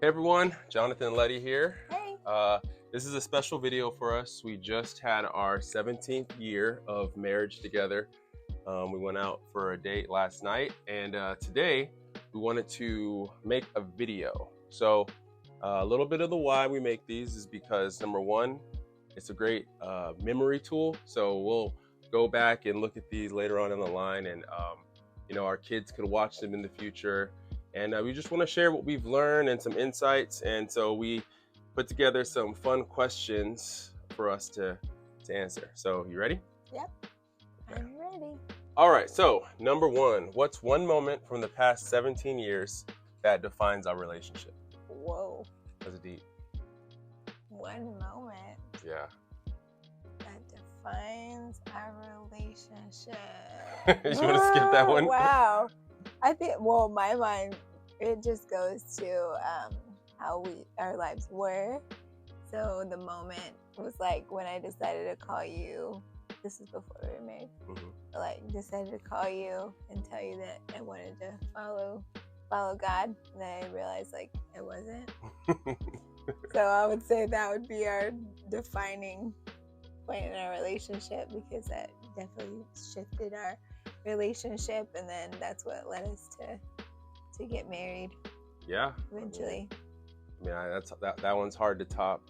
Hey everyone, Jonathan and Letty here. Hey. This is a special video for us. We just had our 17th year of marriage together. We went out for a date last night, and today we wanted to make a video. So a little bit of the why we make these is because number one, it's a great memory tool. So we'll go back and look at these later on in the line, and our kids could watch them in the future. And we just want to share what we've learned and some insights. And so we put together some fun questions for us to answer. So you ready? Yep. Okay. I'm ready. All right. So number one, what's one moment from the past 17 years that defines our relationship? Whoa. That's deep. One moment. Yeah. That defines our relationship. You want to skip that one? Wow. I think, my mind, it just goes to how our lives were. So the moment was like when I decided to call you. This is before we were married. Mm-hmm. Decided to call you and tell you that I wanted to follow God, and then I realized it wasn't. So I would say that would be our defining point in our relationship, because that definitely shifted our relationship, and then that's what led us to get married. Yeah. Eventually. That one's hard to top.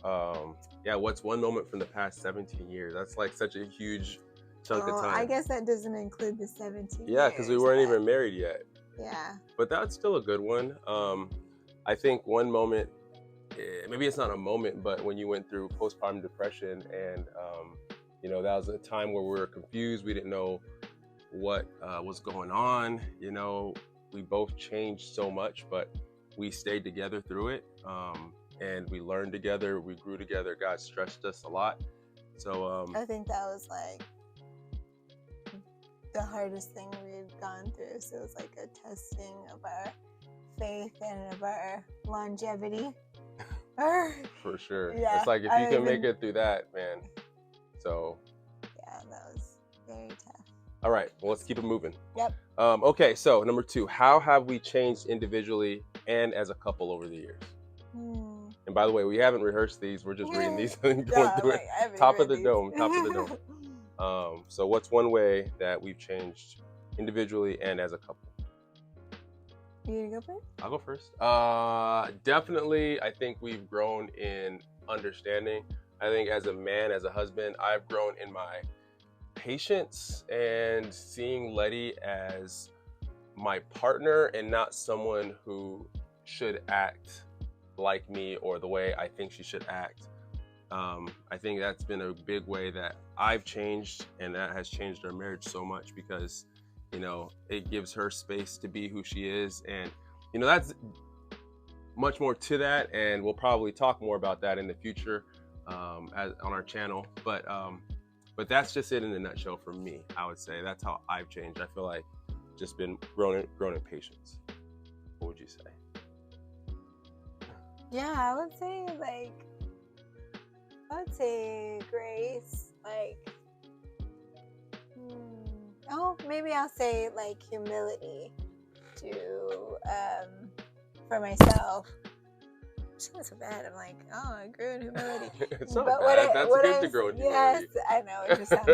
What's one moment from the past 17 years? That's like such a huge chunk of time. I guess that doesn't include the 17 years. Yeah, because we weren't even married yet. Yeah. But that's still a good one. I think one moment, maybe it's not a moment, but when you went through postpartum depression, and that was a time where we were confused. We didn't know what was going on. We both changed so much, but we stayed together through it, and we learned together. We grew together. God stretched us a lot. So I think that was the hardest thing we've gone through. So it was like a testing of our faith and of our longevity. For sure. Yeah, it's like if you can make it through that, man. So yeah, that was very tough. All right, well, let's keep it moving. Yep. Okay, so number two, how have we changed individually and as a couple over the years? And by the way, we haven't rehearsed these. We're just reading these and going through it. Top of the dome. So what's one way that we've changed individually and as a couple? You gonna go first? I'll go first. Definitely, I think we've grown in understanding. I think as a man, as a husband, I've grown in my patience and seeing Letty as my partner and not someone who should act like me or the way I think she should act. I think that's been a big way that I've changed, and that has changed our marriage so much, because it gives her space to be who she is, and that's much more to that, and we'll probably talk more about that in the future on our channel, but that's just it in a nutshell for me. I would say that's how I've changed. I feel like just been grown in patience. What would you say? Yeah, I would say grace. Maybe I'll say humility for myself. It's not so bad. I'm I grew in humility. It's not bad. That's good to grow in humility. Yes, I know. It just sounds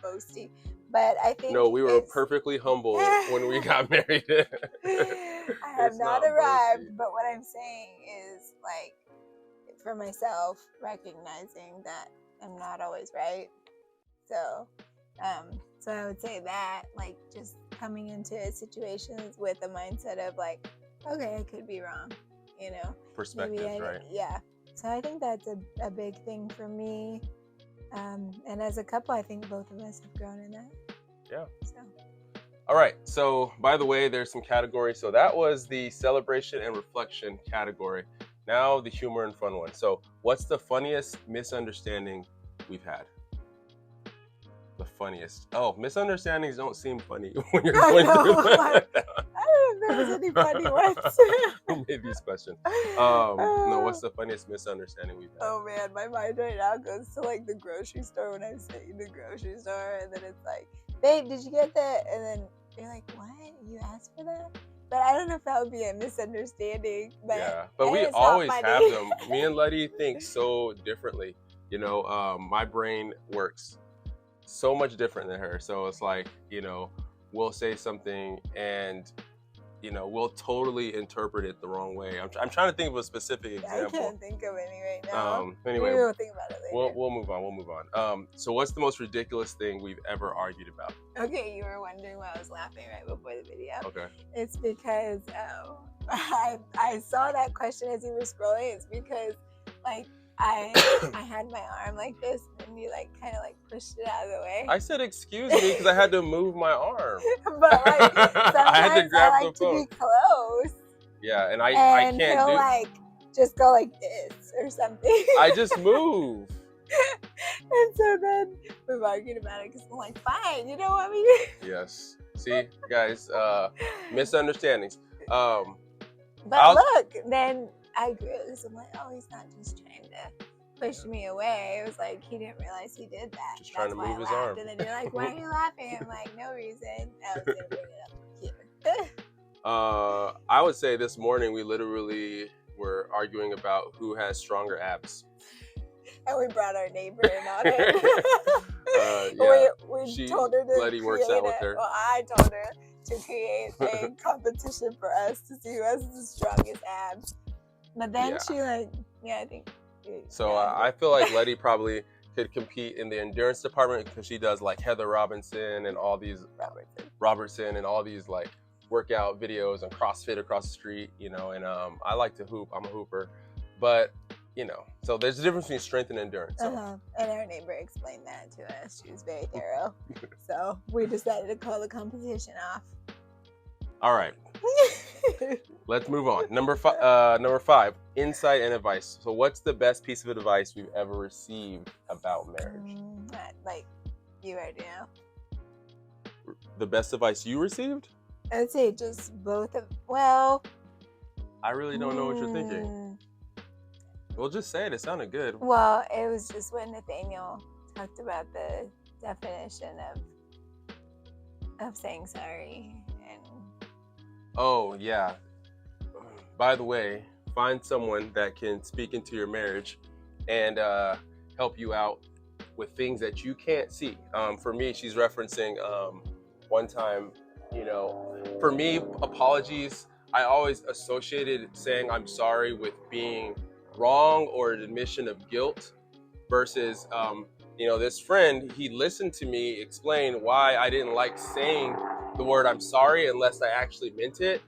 boasty. But I think we were perfectly humble when we got married. I have not arrived, boasty. But what I'm saying is for myself, recognizing that I'm not always right. So I would say that just coming into situations with a mindset of okay, I could be wrong, Perspective, right? Yeah. So I think that's a big thing for me. And as a couple, I think both of us have grown in that. Yeah. So. All right. So by the way, there's some categories. So that was the celebration and reflection category. Now the humor and fun one. So what's the funniest misunderstanding we've had? The funniest. Oh, misunderstandings don't seem funny when you're going through that. I don't know if there was any funny ones. Who made these questions? No, what's the funniest misunderstanding we've had? Oh man, my mind right now goes to the grocery store when I'm sitting in the grocery store, and then it's babe, did you get that? And then you're like, what? You asked for that? but I don't know if that would be a misunderstanding. But Yeah, but we it's not always funny. have them. Me and Letty think so differently. My brain works so much different than her. So it's like, we'll say something and, we'll totally interpret it the wrong way. I'm trying to think of a specific example. I can't think of any right now. Anyway, We'll think about it later. We'll move on. We'll move on. So what's the most ridiculous thing we've ever argued about? Okay, you were wondering why I was laughing right before the video. Okay. It's because I saw that question as you were scrolling. It's because like I had my arm like this, and you like kind of like pushed it out of the way. I said excuse me because I had to move my arm. But like sometimes I had to grab I like the phone. to be close. Yeah, and I And can't he'll do. like just go like this or something. I just move. And so then we've argued about it because I'm like, fine, you know what I mean? Yes. See, guys, misunderstandings. But look, then I agree with this. I'm like, oh, he's not just trying to push me away. It was like he didn't realize he did that. Just trying to move his arm. And then you're like, why are you laughing? I'm like, no reason. I was gonna bring it up here. I would say this morning we literally were arguing about who has stronger abs. And we brought our neighbor in on it. We told her to Letty works out with her. Well, I told her to create a competition for us to see who has the strongest abs. But then she I think. So I feel like Letty probably could compete in the endurance department because she does like Heather Robinson and all these Robertson and all these like workout videos and CrossFit across the street, and I like to hoop. I'm a hooper, but so there's a difference between strength and endurance. So. And our neighbor explained that to us. She was very thorough. So we decided to call the competition off. All right. Let's move on. Number 5, insight and advice. So what's the best piece of advice we've ever received about marriage? Like you already know. The best advice you received? I would say just both of, well. I really don't know what you're thinking. Well, just say it. It sounded good. Well, it was just when Nathaniel talked about the definition of saying sorry. Oh, yeah. By the way, find someone that can speak into your marriage and help you out with things that you can't see. For me, she's referencing one time, for me, apologies, I always associated saying I'm sorry with being wrong or an admission of guilt versus, this friend, he listened to me explain why I didn't like saying the word I'm sorry unless I actually meant it.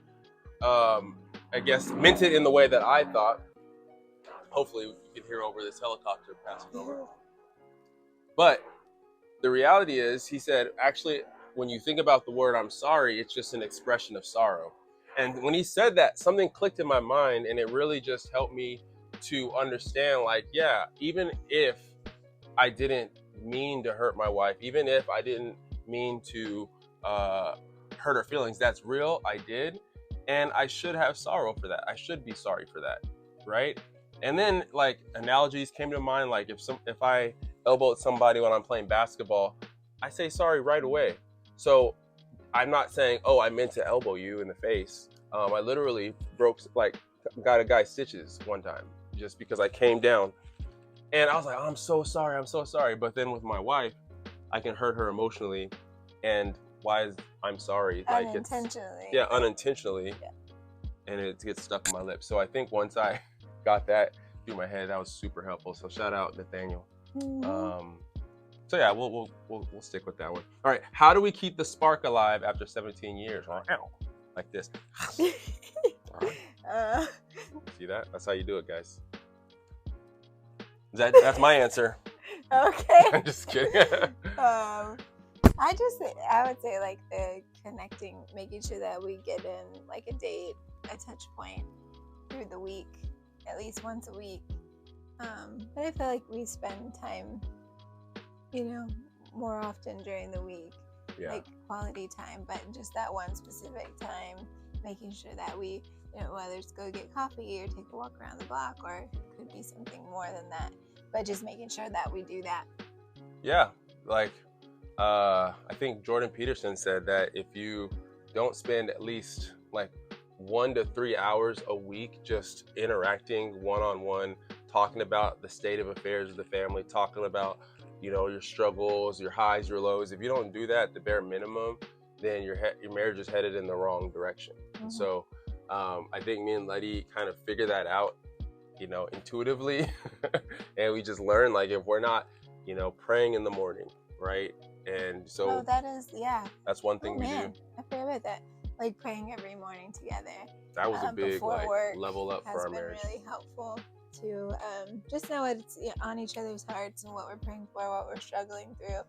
I guess meant it in the way that I thought. Hopefully you can hear over this helicopter passing over. But the reality is, he said, actually, when you think about the word I'm sorry, it's just an expression of sorrow. And when he said that, something clicked in my mind, and it really just helped me to understand, like, yeah, even if I didn't mean to hurt my wife, even if I didn't mean to hurt her feelings, that's real, I did, and I should have sorrow for that. I should be sorry for that, right? And then like analogies came to mind, like if I elbowed somebody when I'm playing basketball, I say sorry right away. So I'm not saying, oh, I meant to elbow you in the face. I literally got a guy stitches one time just because I came down, and I was like, oh, I'm so sorry. But then with my wife, I can hurt her emotionally, and why is I'm sorry? Unintentionally. Unintentionally. Yeah. And it gets stuck in my lips. So I think once I got that through my head, that was super helpful. So shout out Nathaniel. Mm-hmm. So yeah, we'll stick with that one. All right, how do we keep the spark alive after 17 years? Like this. All right. See that? That's how you do it, guys. That's my answer. Okay. I'm just kidding. I would say like the connecting, making sure that we get in like a date, a touch point through the week, at least once a week. But I feel like we spend time, more often during the week, like quality time, but just that one specific time, making sure that we, whether it's go get coffee or take a walk around the block, or it could be something more than that, but just making sure that we do that. Yeah, like I think Jordan Peterson said that if you don't spend at least like 1 to 3 hours a week just interacting one-on-one, talking about the state of affairs of the family, talking about, your struggles, your highs, your lows. If you don't do that, the bare minimum, then your marriage is headed in the wrong direction. Mhm. So I think me and Letty kind of figure that out, intuitively. And we just learn, like, if we're not, praying in the morning, right? And so that is, yeah. that's one thing we Man, do. I forgot about that. Like praying every morning together. That was a big before work level up for our marriage. Has been really helpful to just know what's on each other's hearts and what we're praying for, what we're struggling through,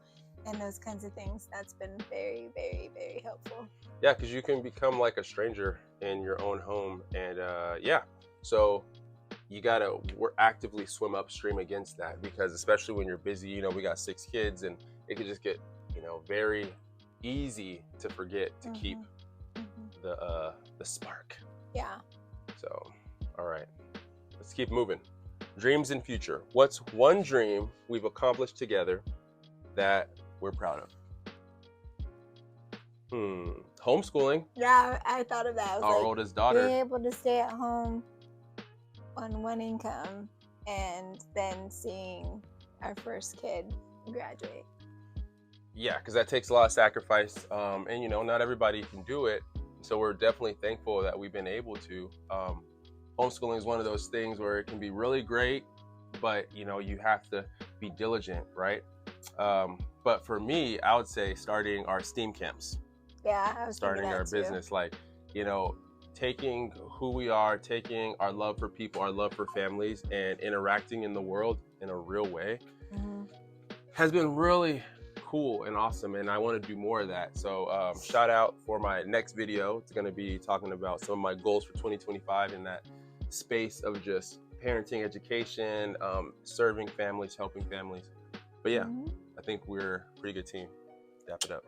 and those kinds of things. That's been very, very, very helpful. Yeah, because you can become like a stranger in your own home, and so you gotta actively swim upstream against that, because especially when you're busy, we got 6 kids, and it could just get very easy to forget to keep the spark. Yeah. So, all right, let's keep moving. Dreams and future. What's one dream we've accomplished together that we're proud of? Homeschooling. Yeah, I thought of that. Our oldest daughter. Being able to stay at home on one income and then seeing our first kid graduate. Yeah, because that takes a lot of sacrifice, and not everybody can do it. So we're definitely thankful that we've been able to. Homeschooling is one of those things where it can be really great, but you have to be diligent, right? But for me, I would say starting our STEAM camps. Yeah, I was starting our business, like, taking who we are, taking our love for people, our love for families, and interacting in the world in a real way has been really cool and awesome, and I want to do more of that. So shout out for my next video. It's going to be talking about some of my goals for 2025 in that space of just parenting, education, serving families, helping families. But yeah, I think we're a pretty good team. Dap it up.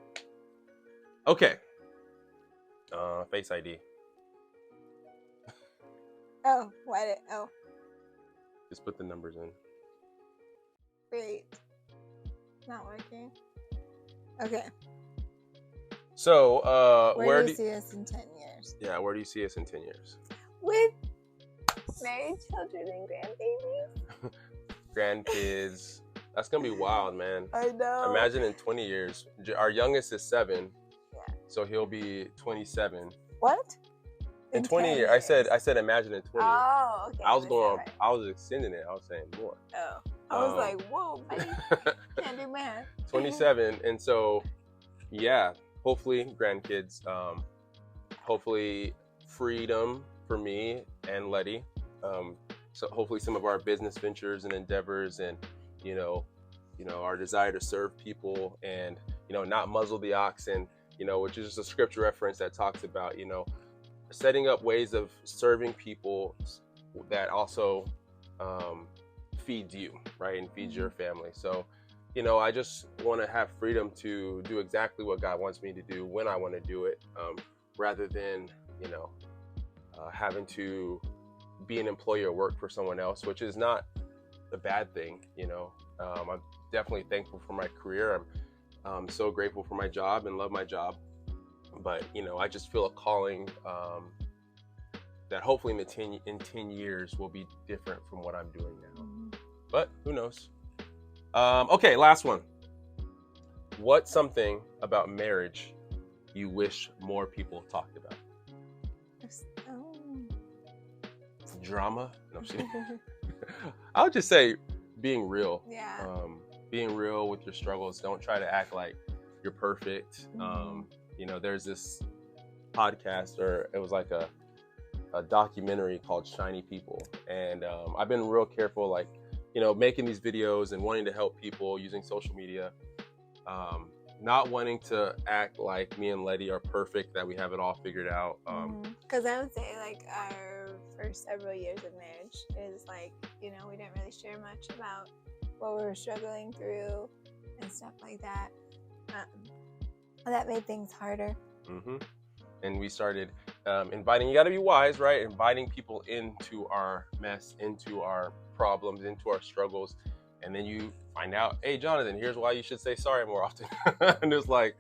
Okay. Face ID. Oh, Just put the numbers in. Great. Not working. Okay. So, where do you see us in 10 years? Yeah, where do you see us in 10 years? With married children and grandbabies. Grandkids. That's going to be wild, man. I know. Imagine in 20 years. Our youngest is 7. Yeah. So he'll be 27. What? In 20 years. I said imagine in 20 years. Oh, okay. I was extending it. I was saying more. Oh. I was like, whoa, buddy. Can't do math. 27. And so, yeah, hopefully grandkids, hopefully freedom for me and Letty. So hopefully some of our business ventures and endeavors, and, our desire to serve people, and, not muzzle the ox, and, which is just a scripture reference that talks about, setting up ways of serving people that also feeds you, right, and feeds your family. So, I just want to have freedom to do exactly what God wants me to do when I want to do it, rather than, having to be an employee or work for someone else, which is not a bad thing. I'm definitely thankful for my career. I'm so grateful for my job and love my job. But, I just feel a calling that hopefully in 10 years will be different from what I'm doing now. But who knows? Okay, last one. What's something about marriage you wish more people talked about? Drama? No, I'm kidding. I would just say being real. Yeah. Being real with your struggles. Don't try to act like you're perfect. There's this podcast, or it was like a documentary called Shiny People. And I've been real careful, like, making these videos and wanting to help people using social media. Not wanting to act like me and Letty are perfect, that we have it all figured out. Because I would say, like, our first several years of marriage is like, we didn't really share much about what we were struggling through and stuff like that. That made things harder. And we started inviting, you got to be wise, right? Inviting people into our mess, into our problems, into our struggles. And then you find out, hey, Jonathan, here's why you should say sorry more often. And it's like,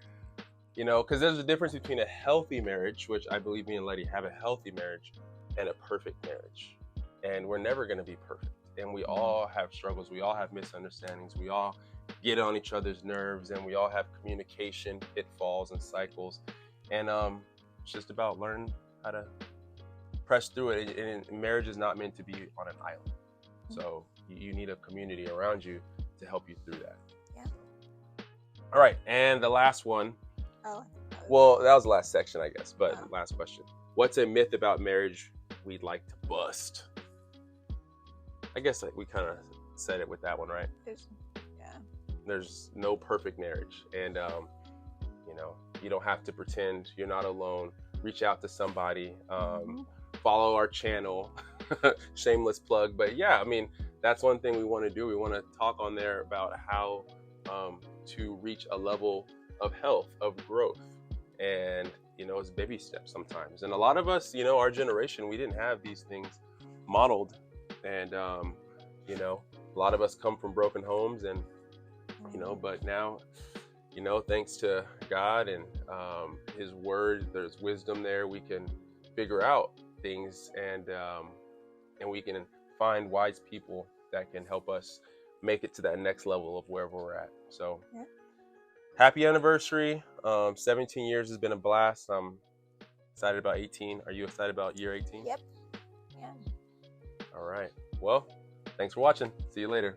You know, because there's a difference between a healthy marriage, which I believe me and Letty have a healthy marriage, and a perfect marriage. And we're never going to be perfect. And we all have struggles. We all have misunderstandings. We all get on each other's nerves, and we all have communication pitfalls and cycles. And it's just about learning how to press through it. And marriage is not meant to be on an island. So you need a community around you to help you through that. Yeah. All right. And the last one. Oh. Well, that was the last section, I guess. But Oh. last question. What's a myth about marriage we'd like to bust? I guess we kind of said it with that one, right? Yeah. There's no perfect marriage. And, you know, you don't have to pretend you're not alone. Reach out to somebody. Follow our channel. Shameless plug. But yeah, I mean, that's one thing we want to do. We want to talk on there about how to reach a level of health, of growth. And, you know, it's baby steps sometimes. And a lot of us, you know, our generation, we didn't have these things modeled. And, you know, a lot of us come from broken homes and, you know, but now, you know, thanks to God and his word, there's wisdom there. We can figure out things and we can find wise people that can help us make it to that next level of wherever we're at. So happy anniversary. 17 years has been a blast. I'm excited about 18. Are you excited about year 18? Yep. Yeah. All right. Well, thanks for watching. See you later.